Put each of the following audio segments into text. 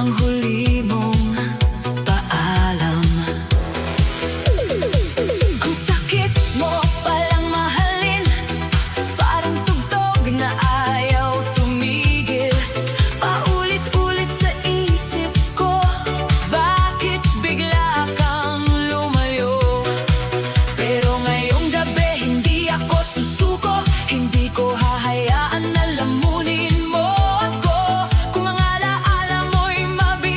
ang huli mong paalam. Ang sakit mo palang mahalin, parang tugtog na ayaw tumigil. Paulit-ulit sa isip ko, bakit bigla kang lumayo? Pero ngayong gabi hindi ako susuko, hindi ko hahayaan na lamunin mo ako. Kung ang alaala mo'y mabigat,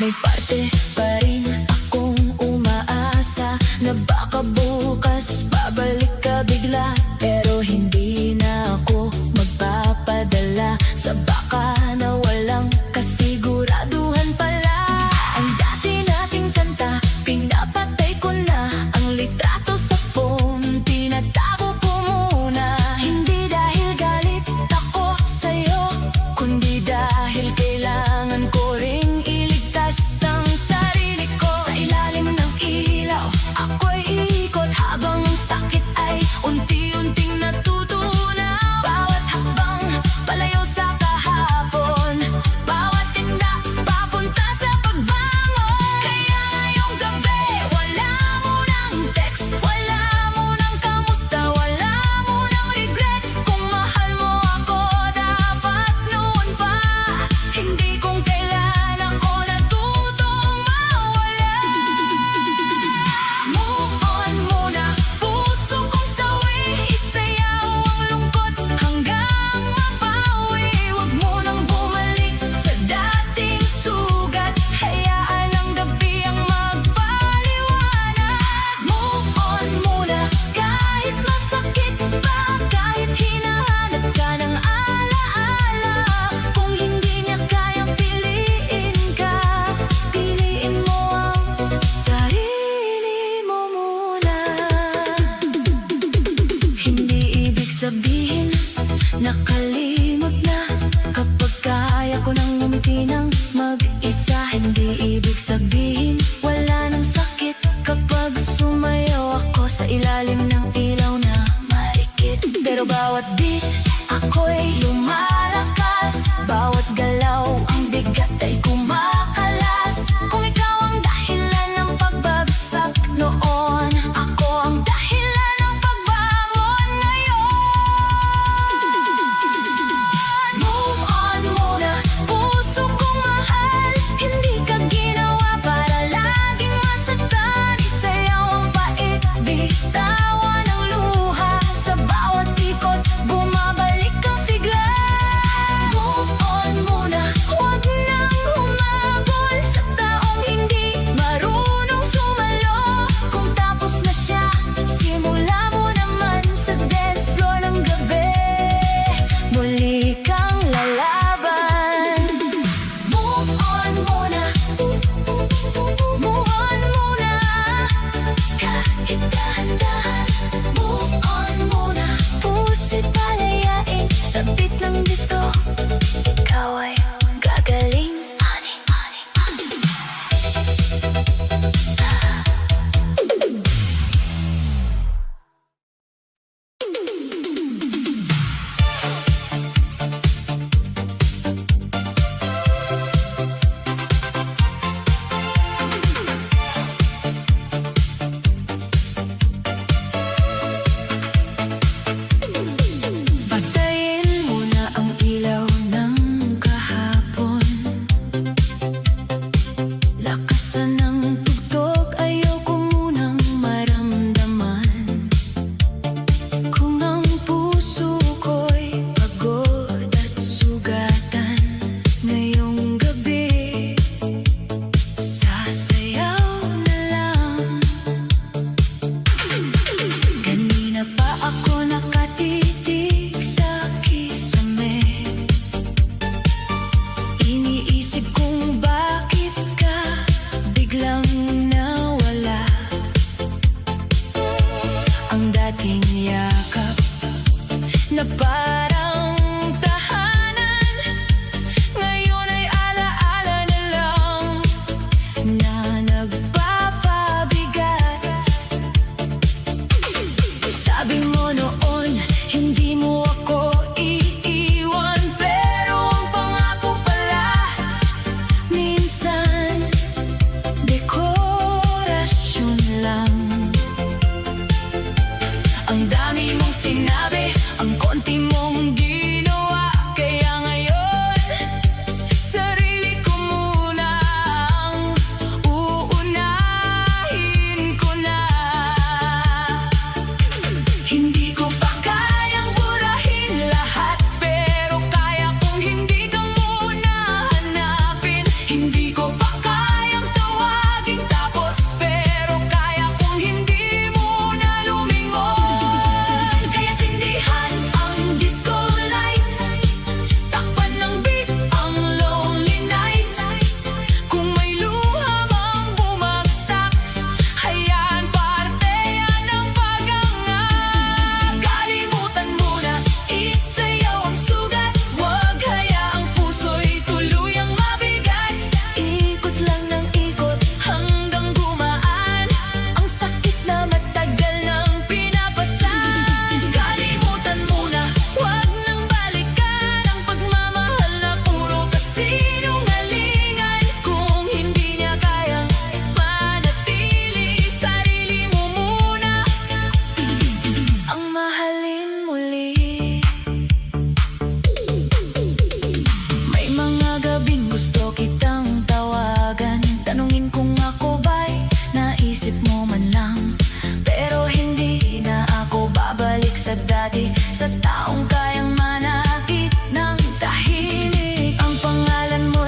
May parte pa rin akong umaasa na baka bukas babalik ka bigla. Pero hindi na ako magpapadala sa baka na walang kasiguraduhan pala. Ang dati nating kanta, pinapatay ko na. Ang litrato sa phone, tinatago ko muna. Hindi dahil galit ako sa'yo, kundi dahil kailangan ko ring iligtas ang sarili. sinungalingan kung hindi niya kayang manatili. Sarili mo muna ang mahalin muli. May mga gabing gusto kitang tawagan, tanungin kung ako ba'y naisip mo man lang. Pero hindi na ako babalik sa dati, sa taong kayang manakit ng tahimik. Ang pangalan mo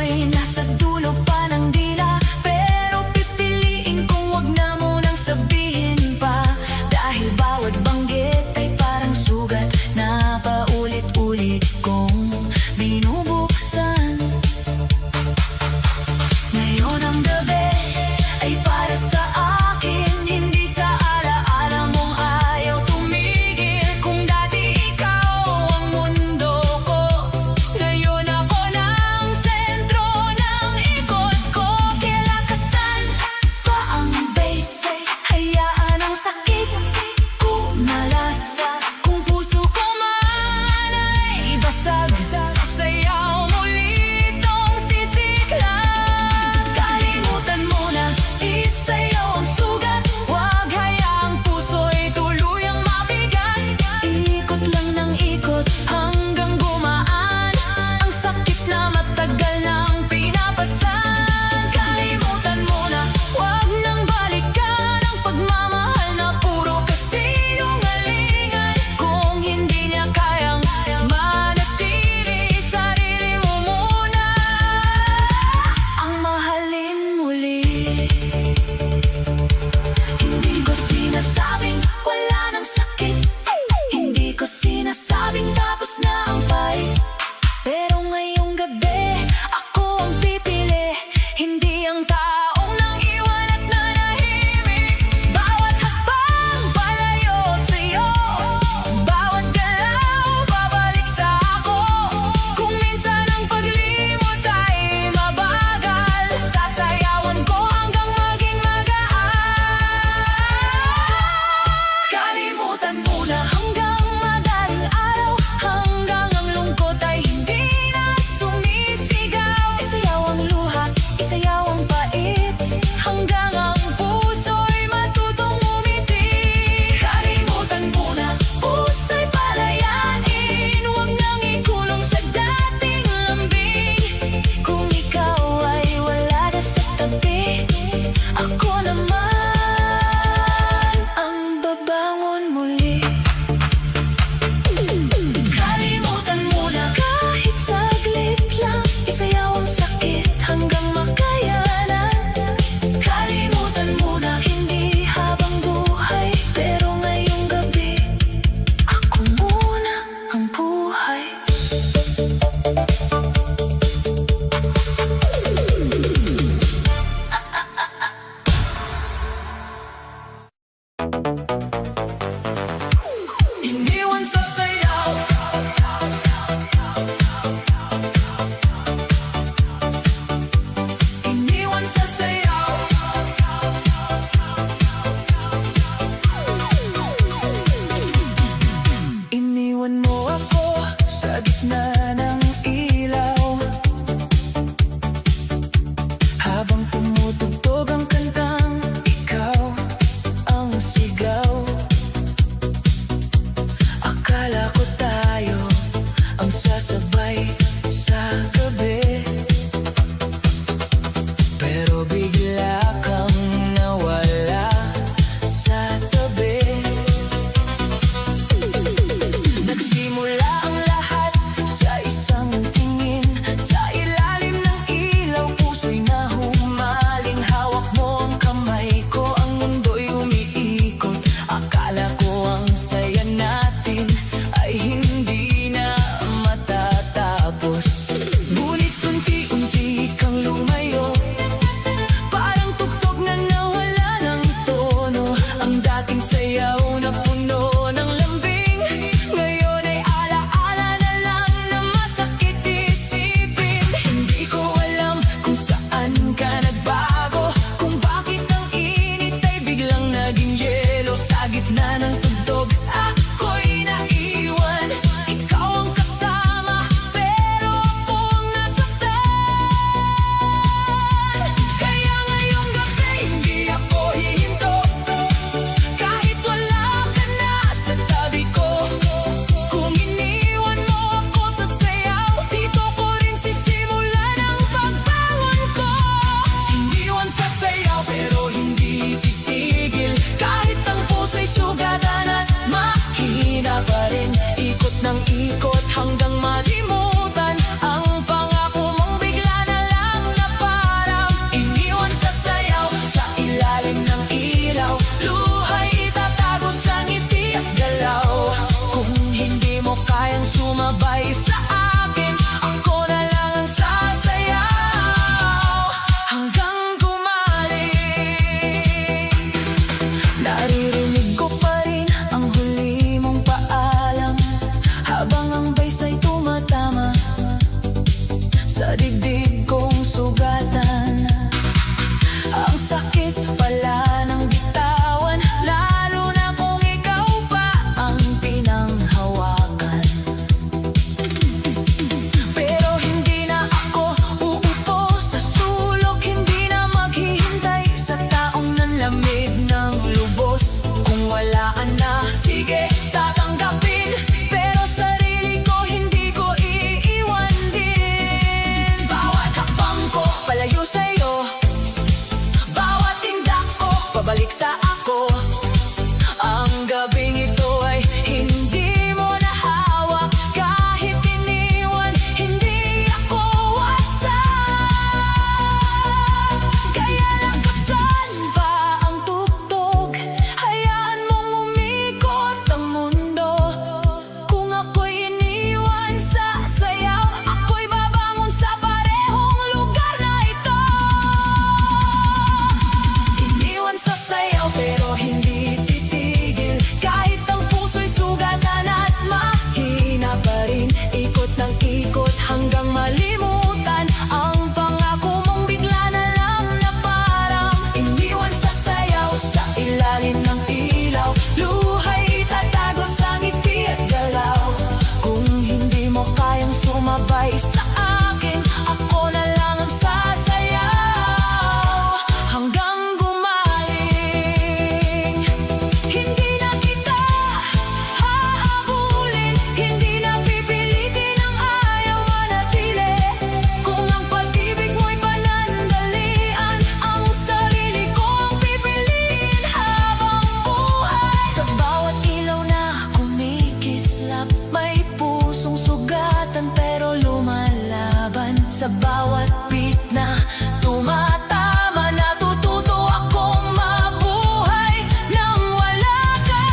bawat beat na tumatama. Natututo akong mabuhay nang wala ka.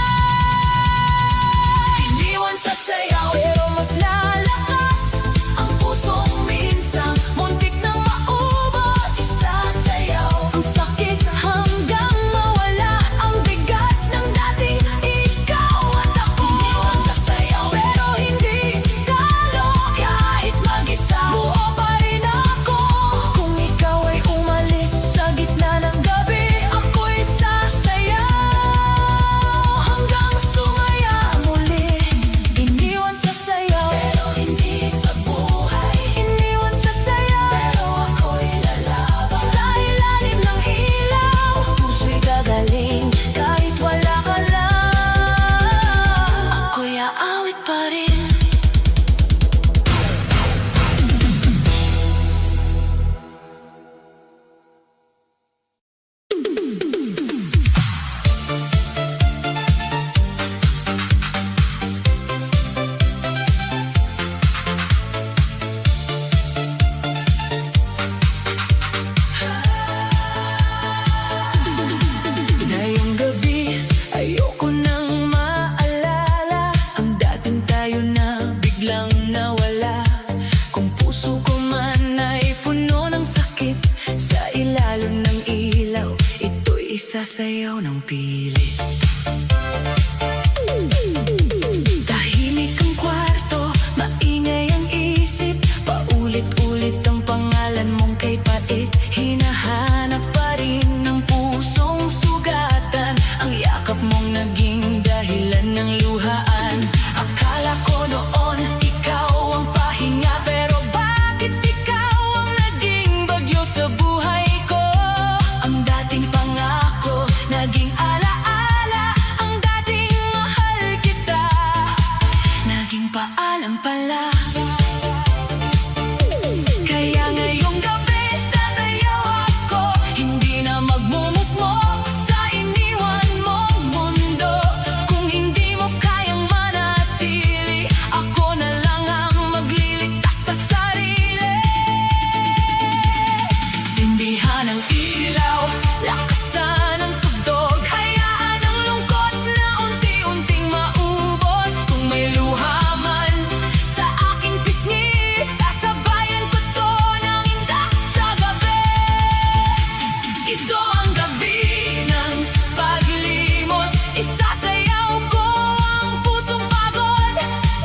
Iniwan sa sayaw pero mas lalakas ang pusong minsang muntik nang maubos. Isasayaw ang sakit hanggang mawala ang bigat ng dating ikaw at ako. Iniwan sa sayaw pero hindi talo. Kahit mag-isa buo pa rin ako. Kung ikaw ay umalis sa gitna ng gabi, ako'y sasayaw hanggang sumaya muli. Iniwan sa sayaw pero hindi sa buhay. Iniwan sa sayaw pero ako'y lalaban. Sa ilalim ng ilaw, puso'y gagaling kahit wala ka lang. Ako'y aawit pa rin. Ngayong gabi, ayoko nang maalala ang dating tayo na biglang nawala. Kung puso ko man ay puno ng sakit, sa ilalim ng ilaw, ito'y isasayaw ng pilit. Tahimik ang kwarto, maingay ang isip, paulit-ulit ang pangalan mong kay pait. Hinahanap pa rin ng pusong sugatan, ang yakap mong naging dahilan ng luhaan. Akala ko noon ikaw ang pahinga, pero bakit ikaw ang naging bagyo sa buhay ko? Ang dating pangako naging alaala, ang dating mahal kita naging paalam pala. Kaya ngayong gabi tatayaw ako, hindi na magmumukmok sa iniwan mong mundo. Kung hindi mo kayang manatili, ako na lang ang magliligtas sa sarili. Sindihan ang ilaw, lakasan ang tugtog, hayaan ang lungkot na unti-unting maubos. Kung may luha man sa aking pisngi, sasabayan ko to ng indak sa gabi. Ito ang gabi ng paglimot, isasayaw ko ang pusong pagod.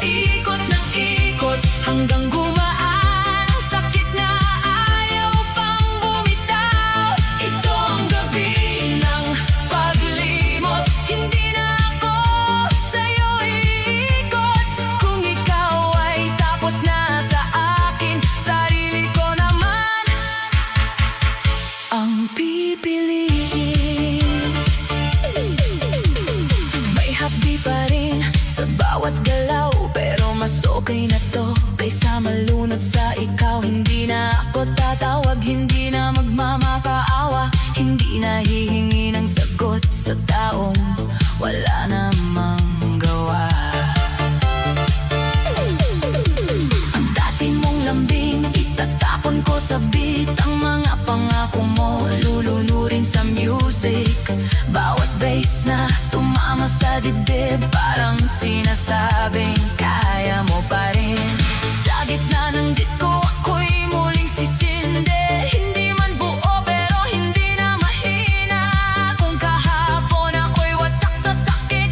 Ikot ng ikot hanggang gumaan ang sakit na ayaw pang bumitaw. Ito ang gabi ng paglimot, hindi na ako sa'yo iikot. Kung ikaw ay tapos na sa akin, sarili ko naman ang pipiliin. May hapdi pa rin sa bawat galaw, pero mas okay na to kaysa malunod sa ikaw. Hindi na ako tatawag, hindi na magmamakaawa, hindi na hihingi ng sagot sa taong wala namang gawa. Ang dati mong lambing, itatapon ko sa beat. Ang mga pangako mo, lulunurin sa music. Bawat bass na tumama sa dibdib, parang sinasabing kaya mo pa rin. Sa gitna ng disco, ako'y muling sisindi. Hindi man buo pero hindi na mahina. Kung kahapon ako'y wasak sa sakit,